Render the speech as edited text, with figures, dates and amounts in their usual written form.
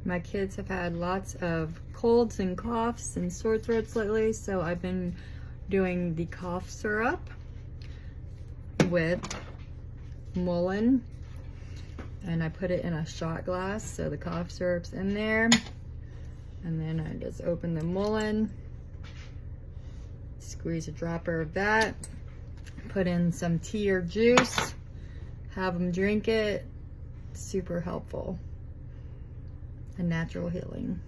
My kids have had lots of colds and coughs and sore throats lately, so I've been doing the cough syrup with mullein, and I put it in a shot glass, so the cough syrup's in there, and then I just open the mullein, squeeze a dropper of that, put in some tea or juice, have them drink it. Super helpful and natural healing.